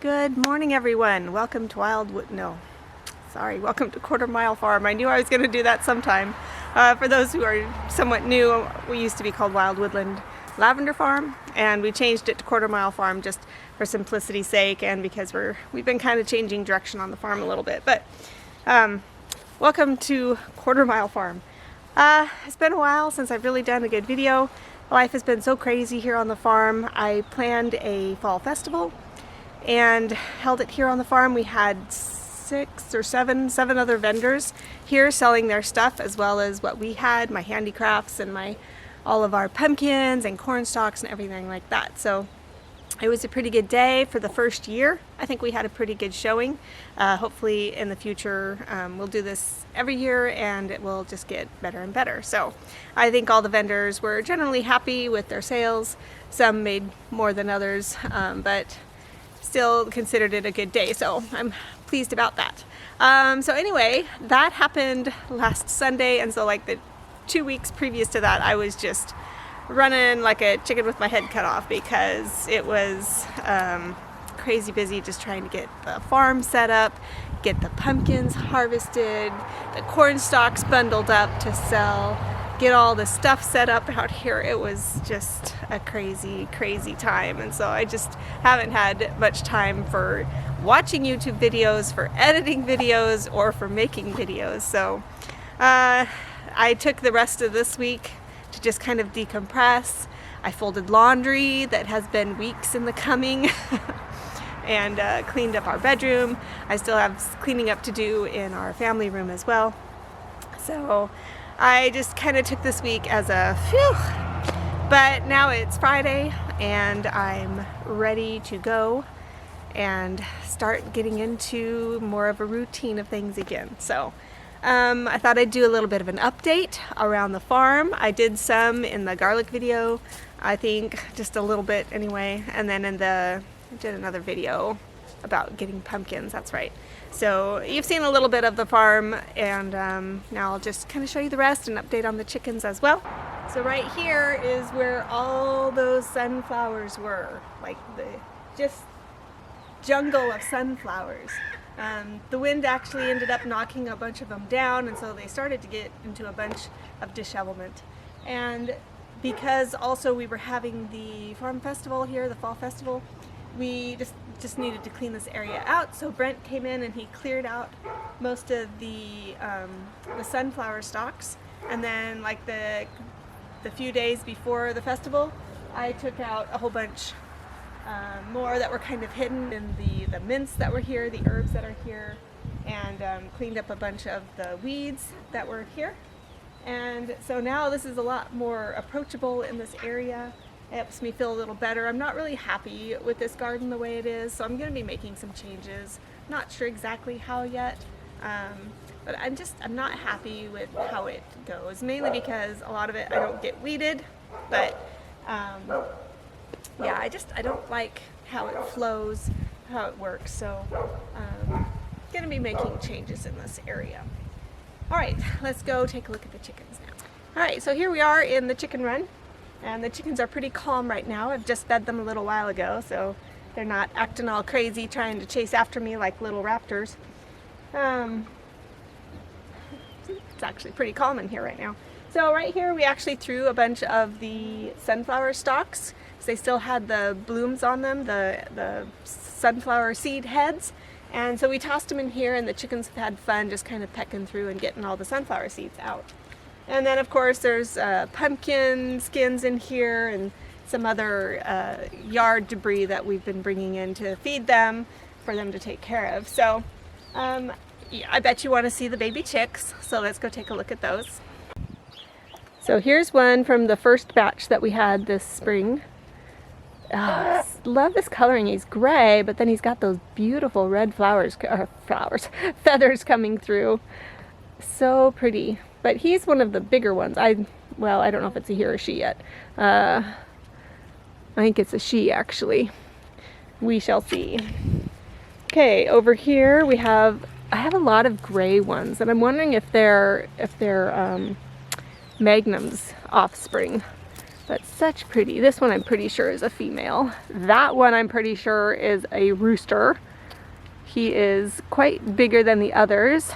Good morning, everyone. Welcome to welcome to Quarter Mile Farm. I knew I was going to do that sometime. For those who are somewhat new, we used to be called Wild Woodland Lavender Farm, and we changed it to Quarter Mile Farm just for simplicity's sake and because we've been kind of changing direction on the farm a little bit. But welcome to Quarter Mile Farm. It's been a while since I've really done a good video. Life has been so crazy here on the farm. I planned a fall festival and held it here on the farm. We had seven other vendors here selling their stuff, as well as what we had, my handicrafts and all of our pumpkins and corn stalks and everything like that. So it was a pretty good day for the first year. I think we had a pretty good showing. Hopefully in the future we'll do this every year and it will just get better and better. So I think all the vendors were generally happy with their sales. Some made more than others, but still considered it a good day, so I'm pleased about that. So anyway, that happened last Sunday, and so like the 2 weeks previous to that, I was just running like a chicken with my head cut off because it was crazy busy just trying to get the farm set up, get the pumpkins harvested, the corn stalks bundled up to sell, get all the stuff set up out here. It was just a crazy time, and so I just haven't had much time for watching YouTube videos, for editing videos, or for making videos. So I took the rest of this week to just kind of decompress. I folded laundry that has been weeks in the coming and cleaned up our bedroom. I still have cleaning up to do in our family room as well. So I just kind of took this week as a phew, but now it's Friday and I'm ready to go and start getting into more of a routine of things again. So I thought I'd do a little bit of an update around the farm. I did some in the garlic video, I think, just a little bit anyway, and then I did another video about getting pumpkins, that's right. So you've seen a little bit of the farm, and now I'll just kind of show you the rest and update on the chickens as well. So right here is where all those sunflowers were, like the just jungle of sunflowers. The wind actually ended up knocking a bunch of them down, and so they started to get into a bunch of dishevelment. And because also we were having the farm festival here, the fall festival, we just needed to clean this area out. So Brent came in and he cleared out most of the sunflower stalks, and then like the few days before the festival, I took out a whole bunch more that were kind of hidden in the mints that were here, the herbs that are here, and cleaned up a bunch of the weeds that were here. And so now this is a lot more approachable in this area. It helps me feel a little better. I'm not really happy with this garden the way it is, so I'm going to be making some changes. Not sure exactly how yet, but I'm not happy with how it goes, mainly because a lot of it I don't get weeded, but yeah, I don't like how it flows, how it works, so I'm going to be making changes in this area. Alright, let's go take a look at the chickens now. Alright, so here we are in the chicken run. And the chickens are pretty calm right now. I've just fed them a little while ago, so they're not acting all crazy trying to chase after me like little raptors. It's actually pretty calm in here right now. So right here we actually threw a bunch of the sunflower stalks. So they still had the blooms on them, the sunflower seed heads. And so we tossed them in here, and the chickens have had fun just kind of pecking through and getting all the sunflower seeds out. And then of course there's pumpkin skins in here and some other yard debris that we've been bringing in to feed them, for them to take care of. So yeah, I bet you want to see the baby chicks, so let's go take a look at those. So here's one from the first batch that we had this spring. Love this coloring. He's gray, but then he's got those beautiful red feathers coming through. So pretty. But he's one of the bigger ones. Well, I don't know if it's a he or a she yet. I think it's a she, actually. We shall see. Okay, over here I have a lot of gray ones, and I'm wondering if they're Magnum's offspring. But such pretty. This one I'm pretty sure is a female. That one I'm pretty sure is a rooster. He is quite bigger than the others.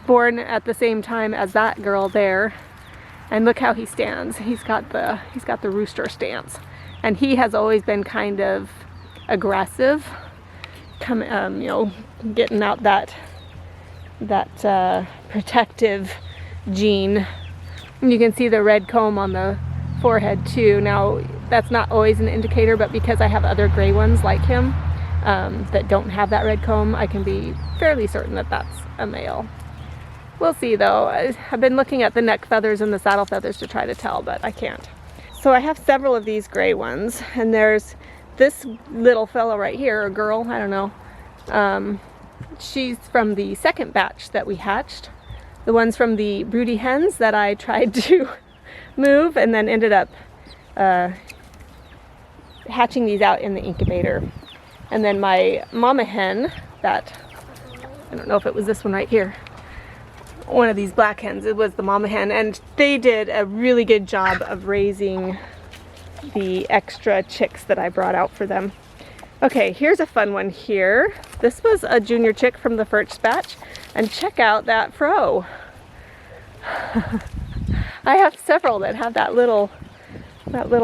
Born at the same time as that girl there. And look how he stands. He's got the rooster stance. And he has always been kind of aggressive. You know, getting out that protective gene. And you can see the red comb on the forehead too. Now that's not always an indicator, but because I have other gray ones like him that don't have that red comb, I can be fairly certain that that's a male. We'll see though. I've been looking at the neck feathers and the saddle feathers to try to tell, but I can't. So I have several of these gray ones, and there's this little fellow right here, or girl, I don't know. She's from the second batch that we hatched. The ones from the broody hens that I tried to move and then ended up hatching these out in the incubator. And then my mama hen, that, I don't know if it was this one right here, one of these black hens, it was the mama hen, and they did a really good job of raising the extra chicks that I brought out for them. Okay, here's a fun one here. This was a junior chick from the first batch, and check out that fro. I have several that have that little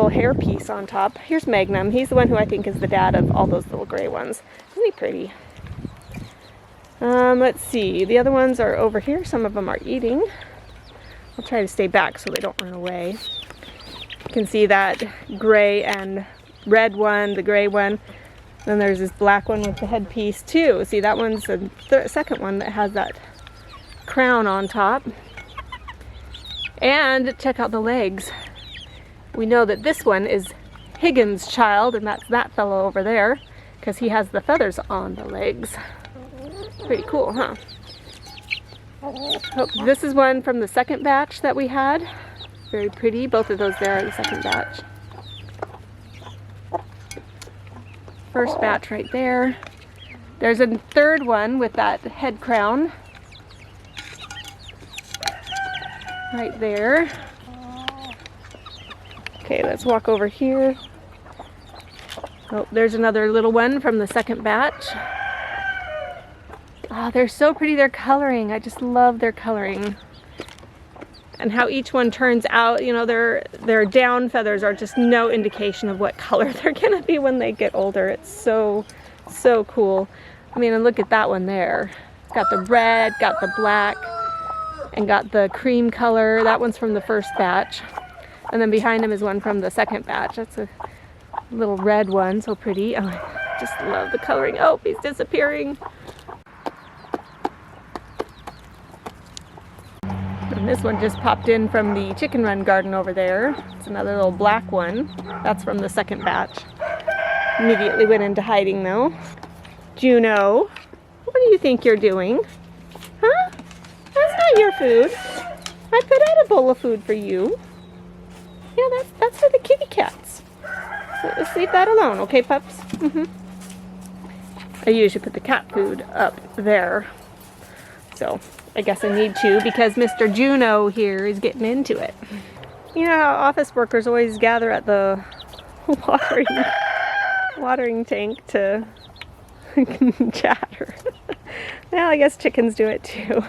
hair piece on top. Here's Magnum. He's the one who I think is the dad of all those little gray ones. Isn't he pretty? Let's see. The other ones are over here. Some of them are eating. I'll try to stay back so they don't run away. You can see that gray and red one, the gray one. Then there's this black one with the headpiece too. See, that one's the second one that has that crown on top. And check out the legs. We know that this one is Higgins' child, and that's that fellow over there, because he has the feathers on the legs. Pretty cool, huh? Oh, this is one from the second batch that we had. Very pretty. Both of those there are the second batch. First batch right there. There's a third one with that head crown. Right there. Okay, let's walk over here. Oh, there's another little one from the second batch. Oh, they're so pretty, their coloring. I just love their coloring. And how each one turns out, you know, their down feathers are just no indication of what color they're gonna be when they get older. It's so, so cool. I mean, and look at that one there. Got the red, got the black, and got the cream color. That one's from the first batch. And then behind him is one from the second batch. That's a little red one, so pretty. Oh, I just love the coloring. Oh, he's disappearing. And this one just popped in from the chicken run garden over there. It's another little black one. That's from the second batch. Immediately went into hiding though. Juno, what do you think you're doing? Huh? That's not your food. I put out a bowl of food for you. Yeah, that's for the kitty cats. So let's leave that alone, okay, pups? I usually put the cat food up there. So I guess I need to because Mr. Juno here is getting into it. You know how office workers always gather at the watering tank to chatter. Well, I guess chickens do it too.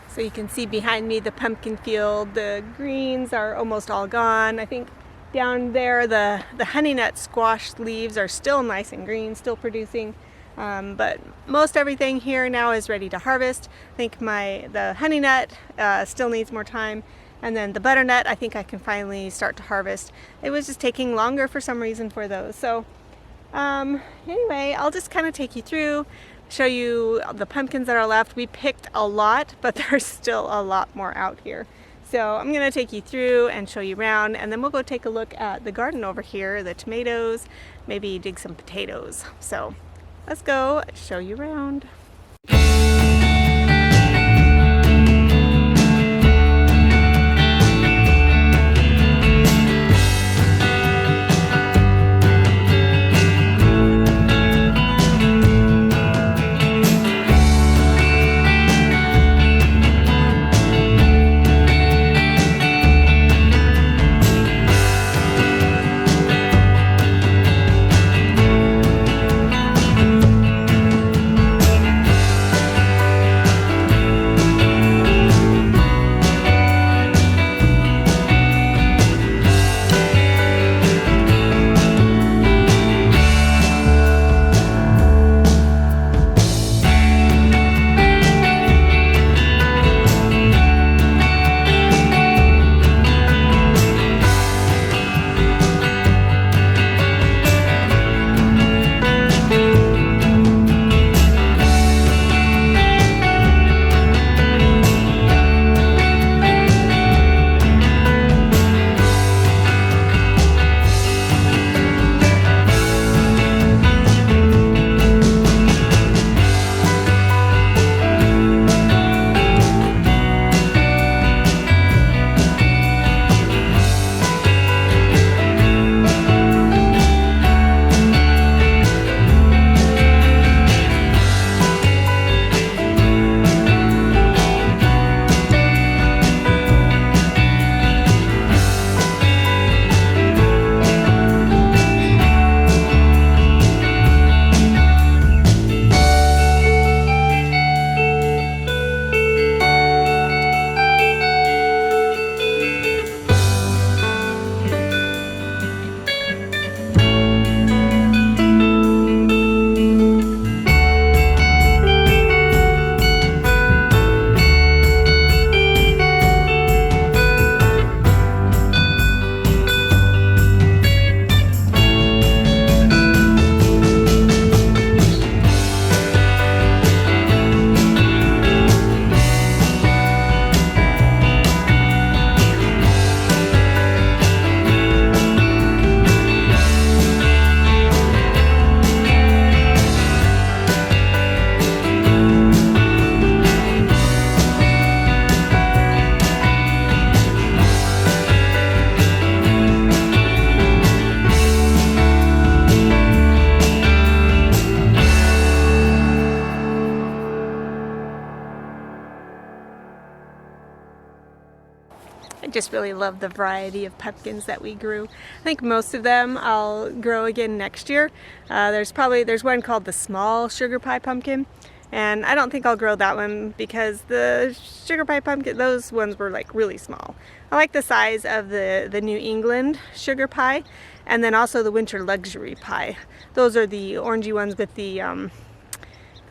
So you can see behind me the pumpkin field. The greens are almost all gone. I think down there the honey nut squash leaves are still nice and green, still producing. But most everything here now is ready to harvest. I think the honey nut still needs more time. And then the butternut, I think I can finally start to harvest. It was just taking longer for some reason for those. So anyway, I'll just kind of take you through, show you the pumpkins that are left. We picked a lot, but there's still a lot more out here. So I'm gonna take you through and show you around, and then we'll go take a look at the garden over here, the tomatoes, maybe dig some potatoes. So let's go show you around. just really love the variety of pumpkins that we grew. I think most of them I'll grow again next year. There's one called the small sugar pie pumpkin, and I don't think I'll grow that one because the sugar pie pumpkin, those ones were like really small. I like the size of the New England sugar pie, and then also the winter luxury pie. Those are the orangey ones with the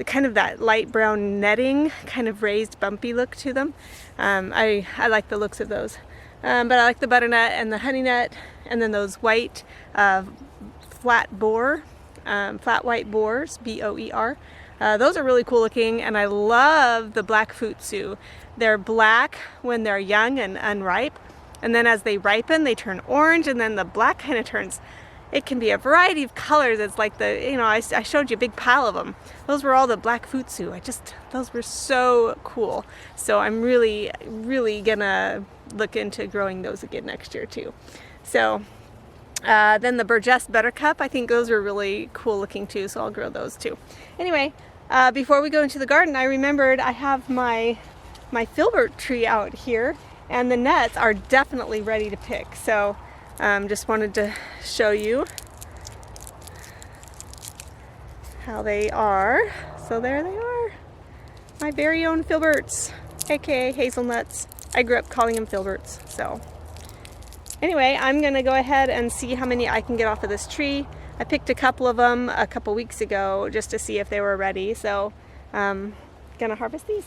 kind of that light brown netting, kind of raised bumpy look to them. I like the looks of those. But I like the butternut and the honey nut, and then those white flat white boars, B-O-E-R. Those are really cool looking, and I love the black futsu. They're black when they're young and unripe, and then as they ripen they turn orange, and then the black kind of turns, it can be a variety of colors. It's like I showed you a big pile of them. Those were all the black futsu. Those were so cool. So I'm really, really gonna look into growing those again next year too. So then the Burgess Buttercup, I think those are really cool looking too, so I'll grow those too. Anyway, before we go into the garden, I remembered I have my filbert tree out here, and the nuts are definitely ready to pick. So just wanted to show you how they are. So there they are, my very own filberts, aka hazelnuts. I grew up calling them filberts. So anyway, I'm gonna go ahead and see how many I can get off of this tree. I picked a couple of them a couple weeks ago just to see if they were ready. So gonna harvest these.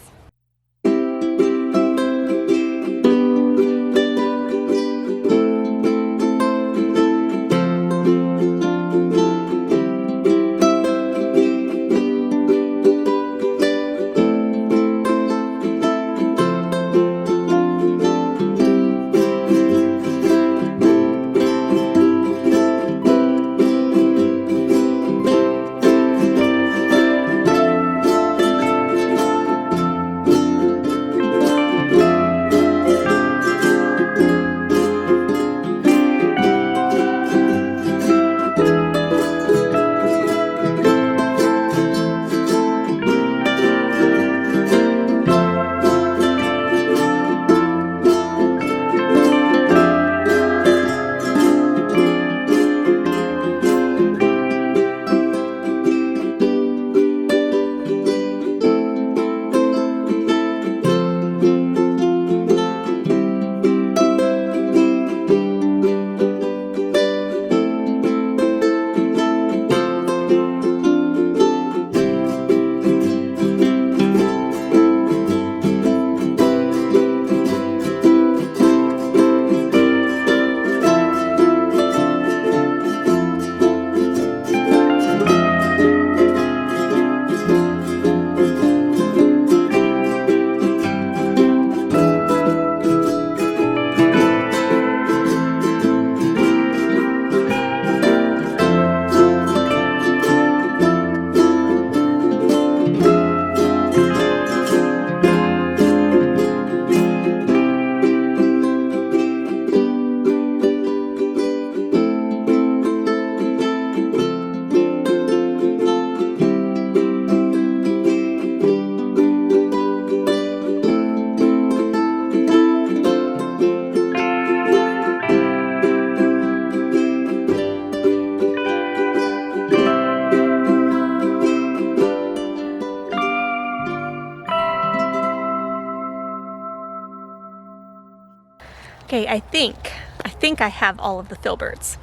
Okay, I think I have all of the filberts.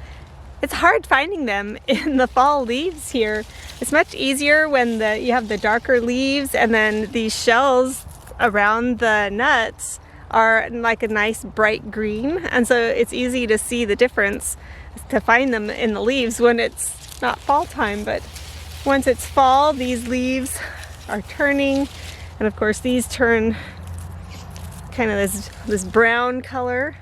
It's hard finding them in the fall leaves here. It's much easier when you have the darker leaves, and then these shells around the nuts are like a nice bright green, and so it's easy to see the difference, to find them in the leaves when it's not fall time. But once it's fall, these leaves are turning, and of course these turn kind of this brown color,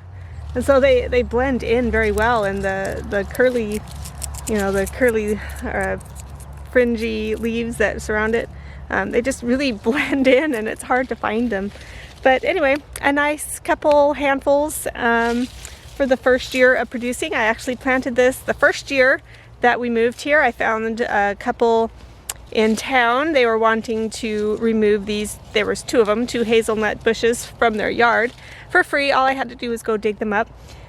and so they blend in very well, and the curly, the curly fringy leaves that surround it, they just really blend in, and it's hard to find them. But anyway, a nice couple handfuls for the first year of producing. I actually planted this the first year that we moved here. I found a couple in town. They were wanting to remove these, there was two of them, two hazelnut bushes from their yard for free. All I had to do was go dig them up.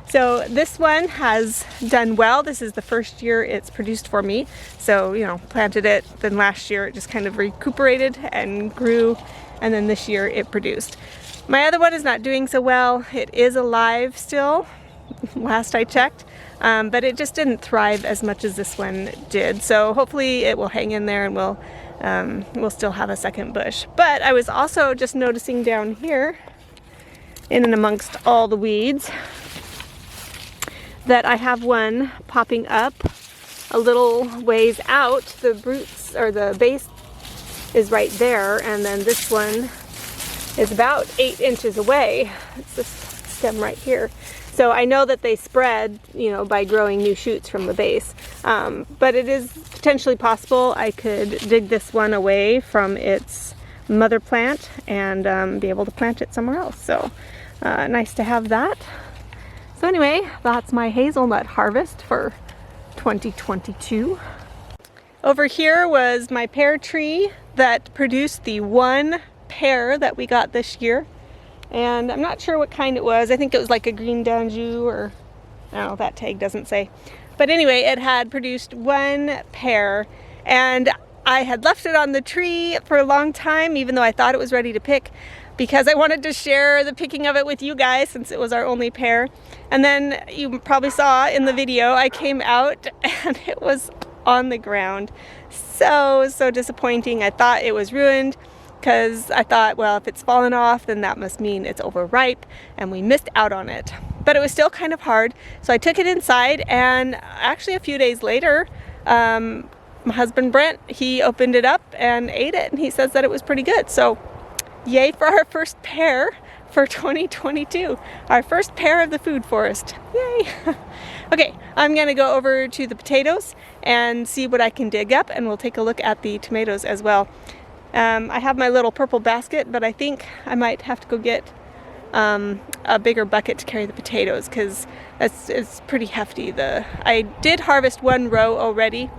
So this one has done well. This is the first year it's produced for me. So, you know, planted it, then last year it just kind of recuperated and grew, and then this year it produced. My other one is not doing so well. It is alive still, last I checked, but it just didn't thrive as much as this one did. So hopefully it will hang in there and we'll still have a second bush. But I was also just noticing down here, in and amongst all the weeds, that I have one popping up a little ways out. The roots, or the base, is right there, and then this one is about 8 inches away. It's this stem right here. So I know that they spread, you know, by growing new shoots from the base. But it is potentially possible I could dig this one away from its mother plant and be able to plant it somewhere else. So nice to have that. So anyway, that's my hazelnut harvest for 2022. Over here was my pear tree that produced the one pear that we got this year. And I'm not sure what kind it was. I think it was like a green Danjou, or I don't know, that tag doesn't say. But anyway, it had produced one pear, and I had left it on the tree for a long time, even though I thought it was ready to pick, because I wanted to share the picking of it with you guys since it was our only pear. And then you probably saw in the video, I came out and it was on the ground. So disappointing. I thought it was ruined, because I thought, well, if it's fallen off, then that must mean it's overripe, and we missed out on it. But it was still kind of hard, so I took it inside, and actually a few days later, my husband Brent, he opened it up and ate it, and he says that it was pretty good. So yay for our first pear for 2022. Our first pear of the food forest. Yay! Okay, I'm gonna go over to the potatoes and see what I can dig up, and we'll take a look at the tomatoes as well. I have my little purple basket, but I think I might have to go get a bigger bucket to carry the potatoes, because it's pretty hefty. I did harvest one row already,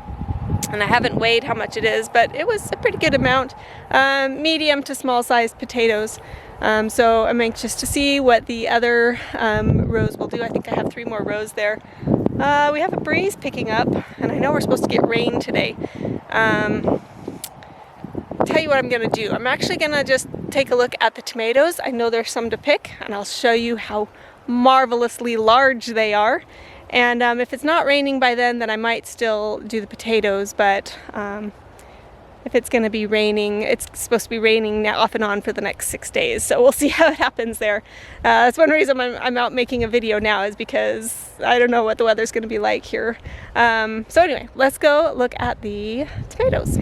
and I haven't weighed how much it is, but it was a pretty good amount. Medium to small sized potatoes. So I'm anxious to see what the other rows will do. I think I have 3 more rows there. We have a breeze picking up, and I know we're supposed to get rain today. Tell you what I'm gonna do. I'm actually gonna just take a look at the tomatoes. I know there's some to pick, and I'll show you how marvelously large they are. And if it's not raining by then I might still do the potatoes, but if it's gonna be raining, it's supposed to be raining now off and on for the next 6 days, so we'll see how it happens there. That's one reason I'm out making a video now, is because I don't know what the weather's gonna be like here. So anyway, let's go look at the tomatoes.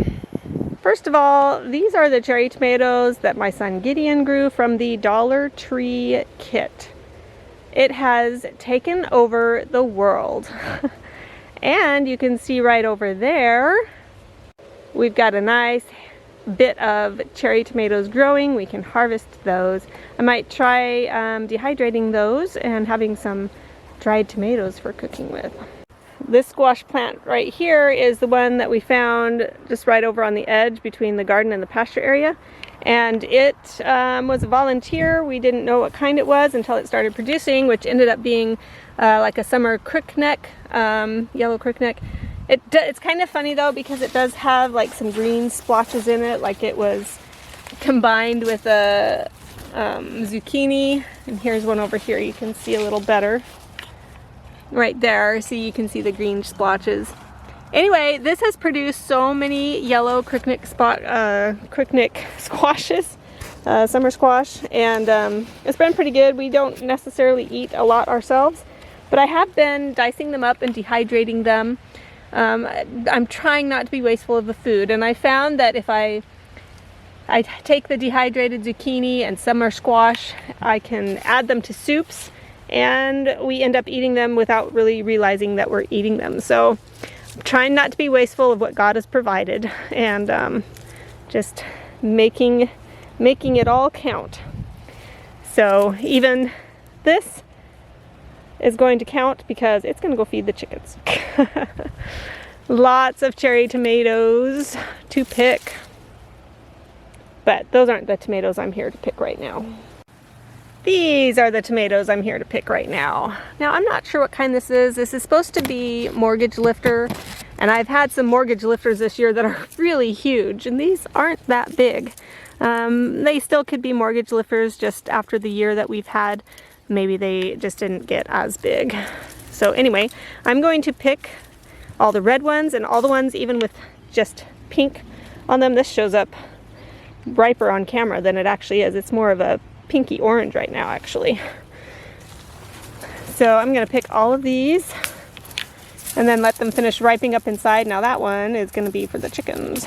First of all, these are the cherry tomatoes that my son Gideon grew from the Dollar Tree kit. It has taken over the world. And you can see right over there, we've got a nice bit of cherry tomatoes growing. We can harvest those. I might try dehydrating those and having some dried tomatoes for cooking with. This squash plant right here is the one that we found just right over on the edge between the garden and the pasture area. And it was a volunteer. We didn't know what kind it was until it started producing, which ended up being like a summer crookneck, yellow crookneck. It's kind of funny though, because it does have like some green splotches in it, like it was combined with a zucchini. And here's one over here you can see a little better. Right there, so you can see the green splotches. Anyway, this has produced so many yellow crookneck squashes, summer squash, and it's been pretty good. We don't necessarily eat a lot ourselves, but I have been dicing them up and dehydrating them. I'm trying not to be wasteful of the food, and I found that if I take the dehydrated zucchini and summer squash, I can add them to soups, and we end up eating them without really realizing that we're eating them. So I'm trying not to be wasteful of what God has provided, and just making it all count. So even this is going to count because it's going to go feed the chickens. Lots of cherry tomatoes to pick. But those aren't the tomatoes I'm here to pick right now. These are the tomatoes I'm here to pick right now. Now, I'm not sure what kind this is. This is supposed to be mortgage lifter, and I've had some mortgage lifters this year that are really huge, and these aren't that big. They still could be mortgage lifters just after the year that we've had. Maybe they just didn't get as big. So anyway, I'm going to pick all the red ones and all the ones even with just pink on them. This shows up riper on camera than it actually is. It's more of a pinky orange right now, actually. So I'm going to pick all of these and then let them finish ripening up inside. Now that one is going to be for the chickens.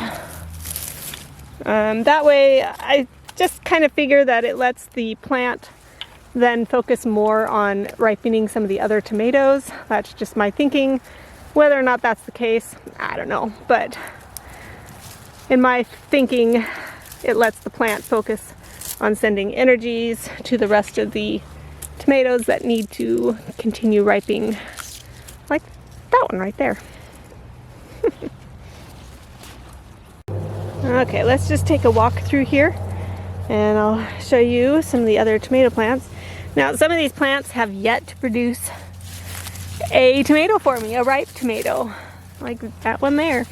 That way I just kind of figure that it lets the plant then focus more on ripening some of the other tomatoes. That's just my thinking. Whether or not that's the case, I don't know. But in my thinking, it lets the plant focus on sending energies to the rest of the tomatoes that need to continue ripening, like that one right there. Okay, let's just take a walk through here and I'll show you some of the other tomato plants. Now, some of these plants have yet to produce a tomato for me, a ripe tomato, like that one there.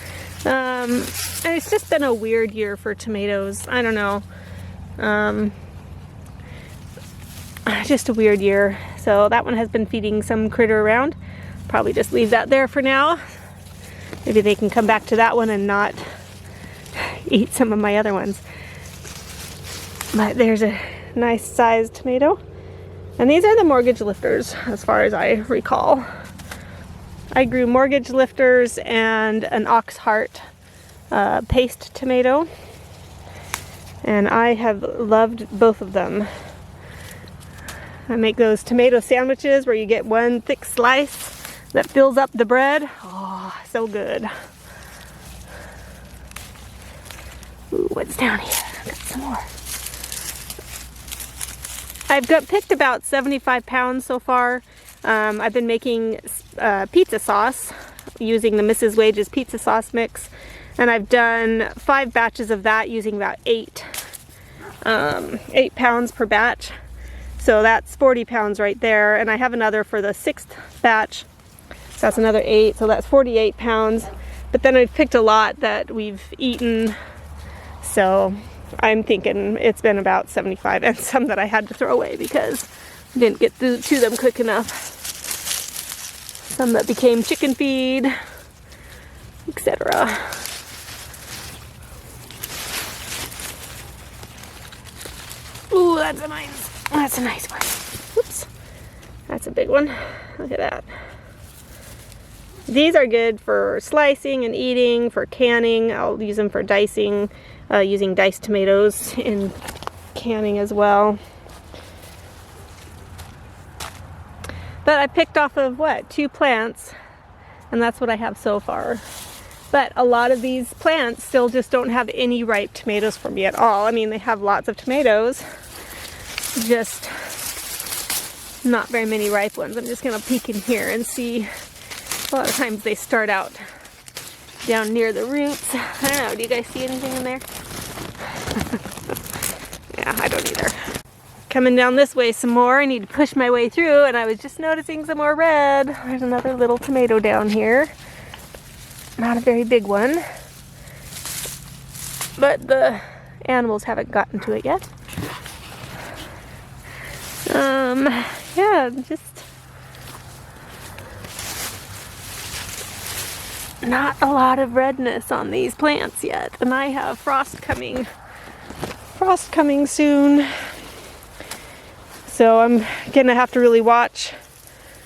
And it's just been a weird year for tomatoes. I don't know. Just a weird year. So that one has been feeding some critter around. Probably just leave that there for now. Maybe they can come back to that one and not eat some of my other ones. But there's a nice sized tomato. And these are the mortgage lifters, as far as I recall. I grew mortgage lifters and an ox heart paste tomato. And I have loved both of them. I make those tomato sandwiches where you get one thick slice that fills up the bread. Oh, so good. Ooh, what's down here? I've got some more. I've picked about 75 pounds so far. I've been making pizza sauce using the Mrs. Wages pizza sauce mix. And I've done 5 batches of that using about 8 pounds per batch. So that's 40 pounds right there. And I have another for the 6th batch. So that's another 8. So that's 48 pounds. But then I've picked a lot that we've eaten. So I'm thinking it's been about 75, and some that I had to throw away because I didn't get to them quick enough. Some that became chicken feed, etc. Ooh, that's a nice one. Whoops. That's a big one. Look at that. These are good for slicing and eating, for canning. I'll use them for dicing, using diced tomatoes in canning as well. But I picked off of, 2 plants, and that's what I have so far. But a lot of these plants still just don't have any ripe tomatoes for me at all. I mean, they have lots of tomatoes, just not very many ripe ones. I'm just gonna peek in here and see. A lot of times they start out down near the roots. I don't know, do you guys see anything in there? Yeah, I don't either. Coming down this way some more, I need to push my way through, and I was just noticing some more red. There's another little tomato down here. Not a very big one, but the animals haven't gotten to it yet. Yeah, just not a lot of redness on these plants yet, and I have frost coming soon. So I'm gonna have to really watch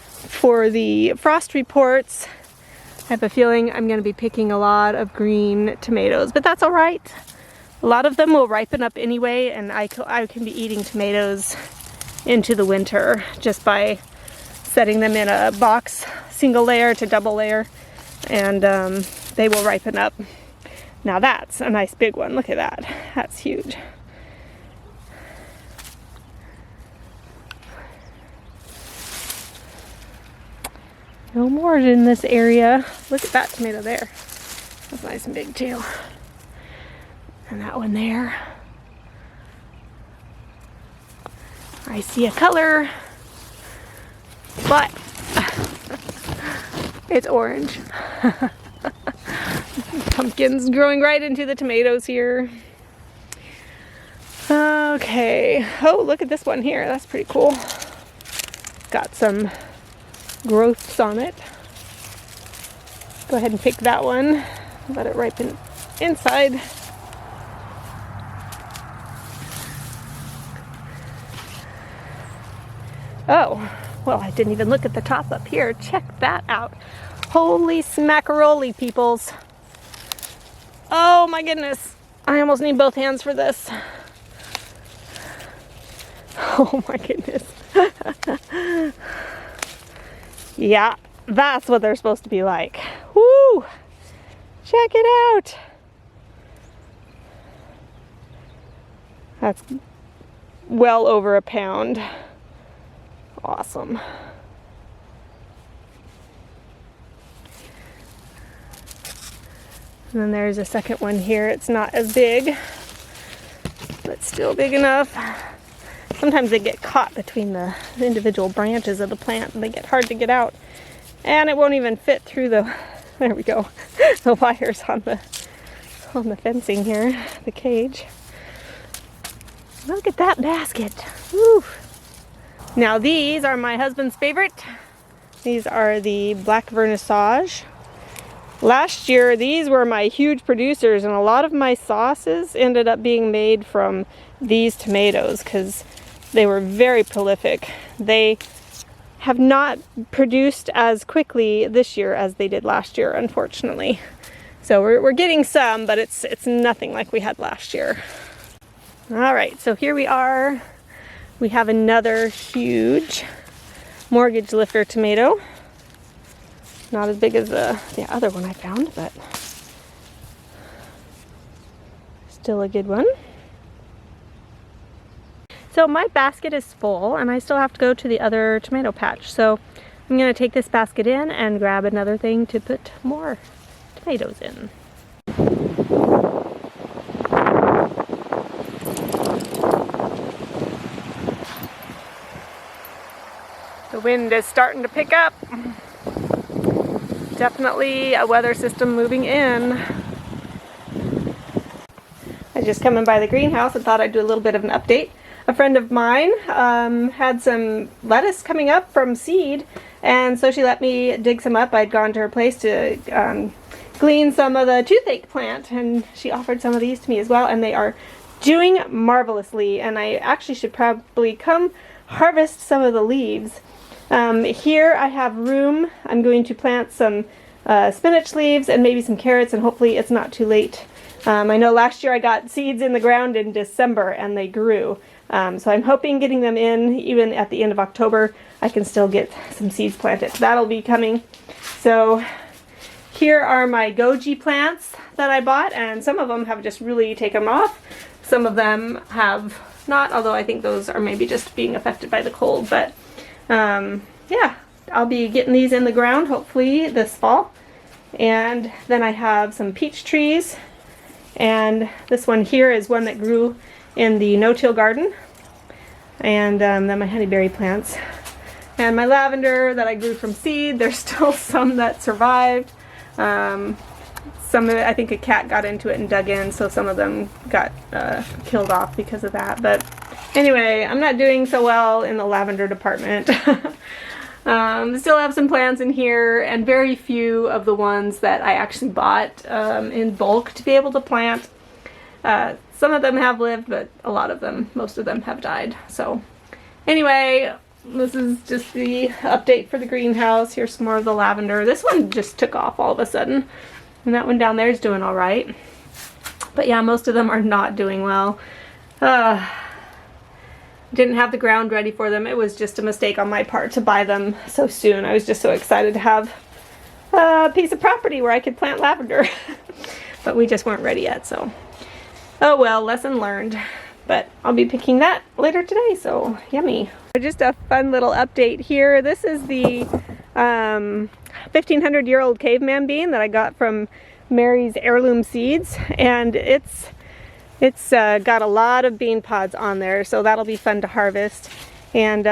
for the frost reports. I have a feeling I'm gonna be picking a lot of green tomatoes, but that's all right. A lot of them will ripen up anyway, and I can be eating tomatoes into the winter just by setting them in a box, single layer to double layer, and they will ripen up. Now that's a nice big one. Look at that. That's huge. No more in this area. Look at that tomato there. That's nice and big too. And that one there. I see a color, but it's orange. Pumpkins growing right into the tomatoes here. Okay. Oh, look at this one here. That's pretty cool. Got some growths on it. Go ahead and pick that one. Let it ripen inside. Oh, well, I didn't even look at the top up here. Check that out. Holy smackaroli, peoples. Oh my goodness. I almost need both hands for this. Oh my goodness. Yeah, that's what they're supposed to be like. Woo! Check it out. That's well over a pound. Awesome. And then there's a second one here. It's not as big, but still big enough. Sometimes they get caught between the individual branches of the plant and they get hard to get out. And it won't even fit through the, there we go, the wires on the fencing here, the cage. Look at that basket. Woo. Now these are my husband's favorite. These are the black vernissage. Last year, these were my huge producers, and a lot of my sauces ended up being made from these tomatoes because they were very prolific. They have not produced as quickly this year as they did last year, unfortunately. So we're getting some, but it's nothing like we had last year. All right, so here we are. We have another huge mortgage lifter tomato. Not as big as the other one I found, but still a good one. So my basket is full and I still have to go to the other tomato patch. So I'm going to take this basket in and grab another thing to put more tomatoes in. The wind is starting to pick up. Definitely a weather system moving in. I just come in by the greenhouse and thought I'd do a little bit of an update. A friend of mine had some lettuce coming up from seed, and so she let me dig some up. I'd gone to her place to glean some of the toothache plant, and she offered some of these to me as well, and they are doing marvelously, and I actually should probably come harvest some of the leaves. Here I have room. I'm going to plant some spinach leaves and maybe some carrots, and hopefully it's not too late. I know last year I got seeds in the ground in December and they grew. So I'm hoping getting them in even at the end of October, I can still get some seeds planted. That'll be coming. So here are my goji plants that I bought, and some of them have just really taken off. Some of them have not, although I think those are maybe just being affected by the cold. But yeah, I'll be getting these in the ground hopefully this fall. And then I have some peach trees, and this one here is one that grew in the no-till garden, and then my honeyberry plants and my lavender that I grew from seed. There's still some that survived. Some of it, I think a cat got into it and dug in, so some of them got killed off because of that. But anyway, I'm not doing so well in the lavender department. Still have some plants in here, and very few of the ones that I actually bought in bulk to be able to plant. Some of them have lived, but a lot of them, most of them have died. So anyway, this is just the update for the greenhouse. Here's some more of the lavender. This one just took off all of a sudden, and that one down there is doing all right. But yeah, most of them are not doing well. Didn't have the ground ready for them. It was just a mistake on my part to buy them so soon. I was just so excited to have a piece of property where I could plant lavender. But we just weren't ready yet, so oh well, lesson learned. But I'll be picking that later today, so yummy. Just a fun little update here. This is the 1,500-year-old caveman bean that I got from Mary's Heirloom Seeds, and it's got a lot of bean pods on there, so that'll be fun to harvest. And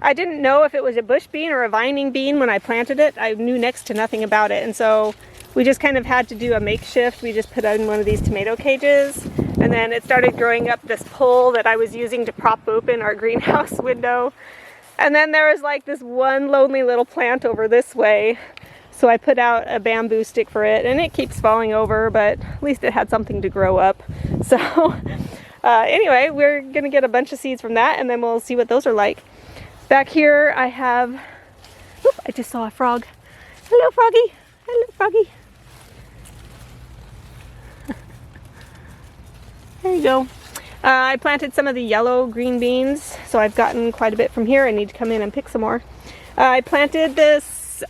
I didn't know if it was a bush bean or a vining bean when I planted it. I knew next to nothing about it, and so we just kind of had to do a makeshift. We just put it in one of these tomato cages, and then it started growing up this pole that I was using to prop open our greenhouse window. And then there was like this one lonely little plant over this way, so I put out a bamboo stick for it, and it keeps falling over, but at least it had something to grow up. So anyway, we're gonna get a bunch of seeds from that, and then we'll see what those are like. Back here I have, oop, I just saw a frog. Hello, froggy. Hello, froggy. There you go. I planted some of the yellow green beans, so I've gotten quite a bit from here. I need to come in and pick some more. I planted this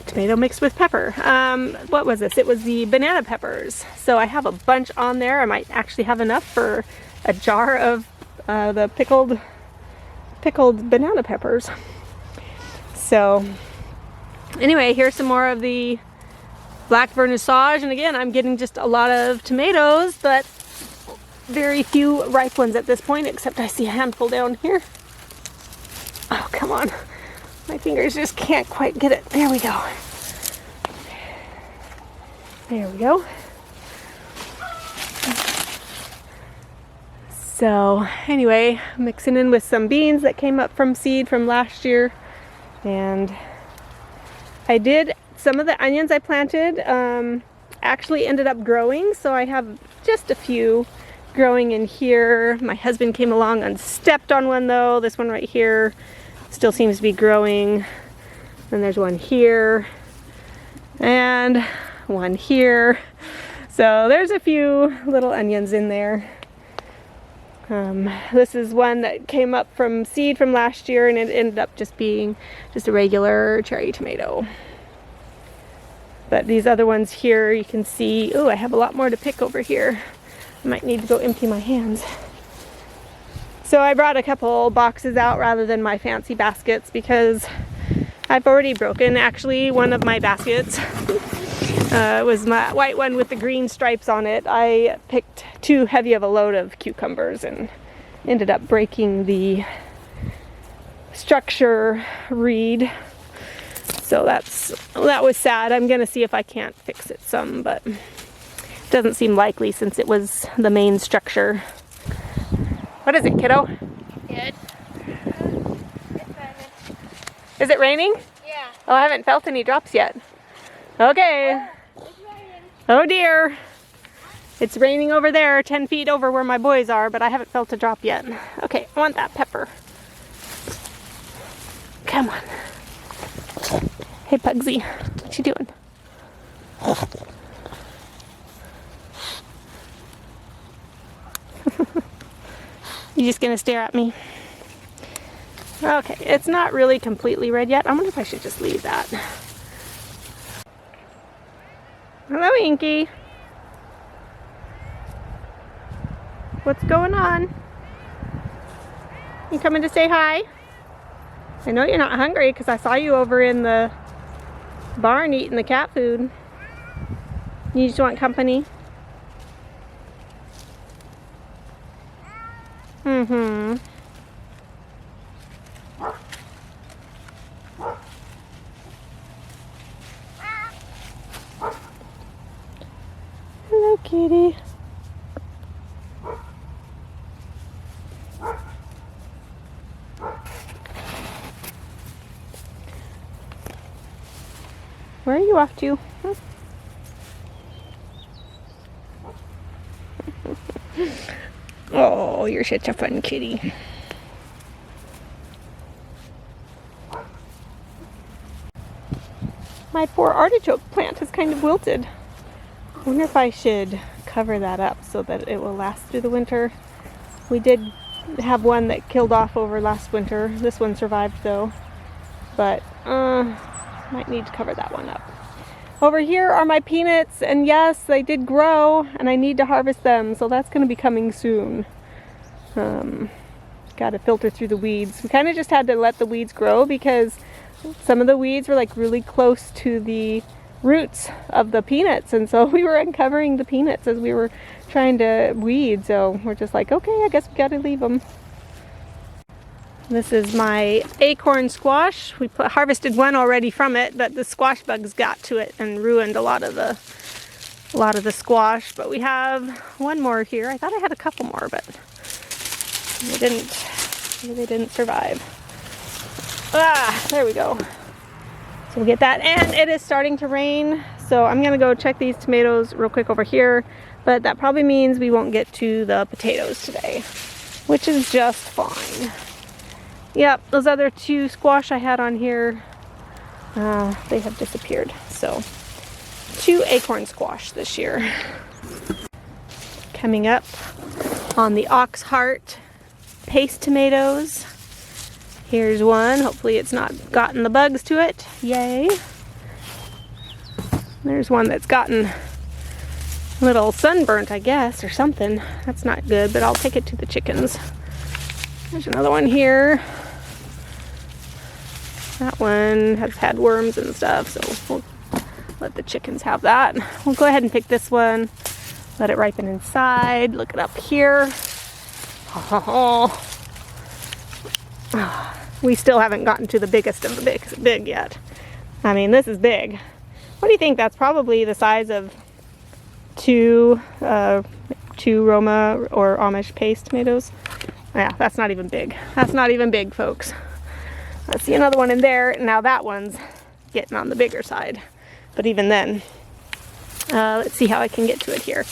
tomato mixed with pepper. What was this? It was the banana peppers. So I have a bunch on there. I might actually have enough for a jar of the pickled banana peppers. So anyway, here's some more of the black vernissage, and again, I'm getting just a lot of tomatoes, but very few ripe ones at this point, except I see a handful down here. Oh, come on. My fingers just can't quite get it. There we go. There we go. So anyway, mixing in with some beans that came up from seed from last year, and I did some of the onions I planted actually ended up growing, so I have just a few growing in here. My husband came along and stepped on one though. This one right here still seems to be growing. And there's one here and one here. So there's a few little onions in there. This is one that came up from seed from last year, and it ended up just being just a regular cherry tomato. But these other ones here, you can see, oh, I have a lot more to pick over here. I might need to go empty my hands. So I brought a couple boxes out rather than my fancy baskets, because I've already broken actually one of my baskets. It was my white one with the green stripes on it. I picked too heavy of a load of cucumbers and ended up breaking the structure reed. So that was sad. I'm gonna see if I can't fix it some, but it doesn't seem likely since it was the main structure. What is it, kiddo? Good. Is it raining? Yeah. Oh, I haven't felt any drops yet. Okay. It's raining. Oh dear. It's raining over there, 10 feet over where my boys are, but I haven't felt a drop yet. Okay, I want that pepper. Come on. Hey, Pugsy, what you doing? You just gonna stare at me? Okay, it's not really completely red yet. I wonder if I should just leave that. Hello, Inky. What's going on? You coming to say hi? I know you're not hungry because I saw you over in the barn eating the cat food. You just want company? Mm-hmm. Hello, kitty. Where are you off to? Huh? Oh, you're such a fun kitty. My poor artichoke plant has kind of wilted. I wonder if I should cover that up so that it will last through the winter. We did have one that killed off over last winter. This one survived though, but might need to cover that one up. Over here are my peanuts, and yes, they did grow and I need to harvest them, so that's going to be coming soon. Got got to filter through the weeds. We kind of just had to let the weeds grow because some of the weeds were like really close to the roots of the peanuts, and so we were uncovering the peanuts as we were trying to weed. So we're just like, okay, I guess we got to leave them. This is my acorn squash. We harvested one already from it, but the squash bugs got to it and ruined a lot of the squash. But we have one more here. I thought I had a couple more, but they didn't. Maybe they didn't survive. Ah, there we go. So we'll get that, and it is starting to rain. So I'm gonna go check these tomatoes real quick over here, but that probably means we won't get to the potatoes today, which is just fine. Yep, those other two squash I had on here, they have disappeared. So 2 acorn squash this year. Coming up on the ox heart paste tomatoes. Here's one. Hopefully it's not gotten the bugs to it. Yay. There's one that's gotten a little sunburnt, I guess, or something. That's not good, but I'll take it to the chickens. There's another one here. That one has had worms and stuff, so we'll let the chickens have that. We'll go ahead and pick this one. Let it ripen inside. Look it up here. Oh. We still haven't gotten to the biggest of the big yet. I mean, this is big. What do you think? That's probably the size of two Roma or Amish paste tomatoes. Yeah, that's not even big. That's not even big, folks. Let's see another one in there. Now that one's getting on the bigger side. But even then, let's see how I can get to it here.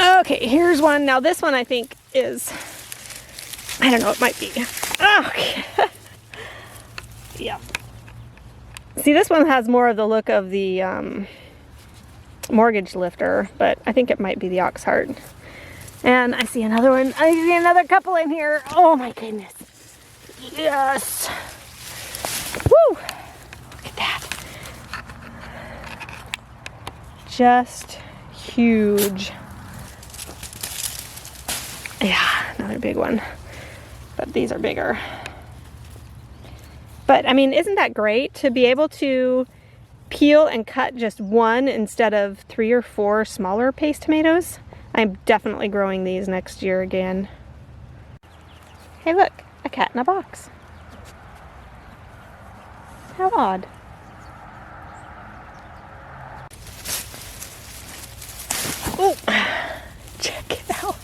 Okay, here's one. Now this one I think is, I don't know, it might be. Okay. Yeah. See, this one has more of the look of the mortgage lifter, but I think it might be the ox heart. And I see another one. I see another couple in here. Oh my goodness. Yes. Woo! Look at that. Just huge. Yeah, another big one. But these are bigger. But I mean, isn't that great to be able to peel and cut just one instead of 3 or 4 smaller paste tomatoes? I'm definitely growing these next year again. Hey look, a cat in a box. How odd. Oh, check it out.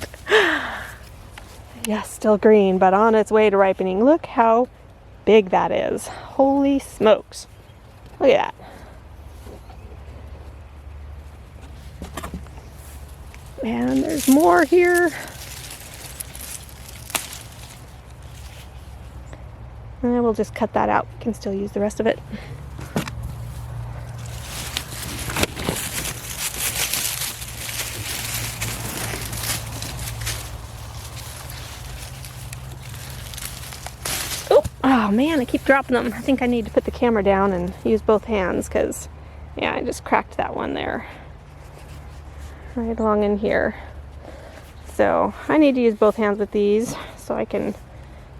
Yes, still green, but on its way to ripening. Look how big that is. Holy smokes. Look at that. And there's more here. And we'll just cut that out. We can still use the rest of it. Oh man, I keep dropping them. I think I need to put the camera down and use both hands because, yeah, I just cracked that one there. Right along in here. So I need to use both hands with these so I can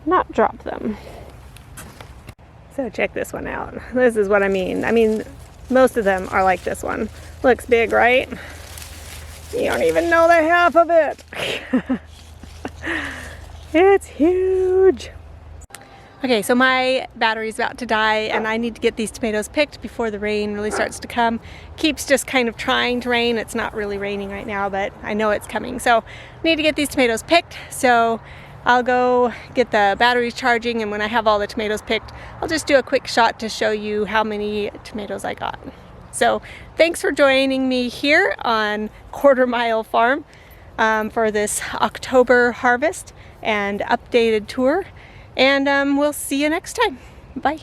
not drop them. So check this one out. This is what I mean. I mean, most of them are like this one. Looks big, right? You don't even know the half of it. It's huge. Okay, so my battery's about to die and I need to get these tomatoes picked before the rain really starts to come. Keeps just kind of trying to rain. It's not really raining right now, but I know it's coming. So I need to get these tomatoes picked. So I'll go get the batteries charging, and when I have all the tomatoes picked, I'll just do a quick shot to show you how many tomatoes I got. So thanks for joining me here on Quarter Mile Farm for this October harvest and updated tour. And we'll see you next time. Bye.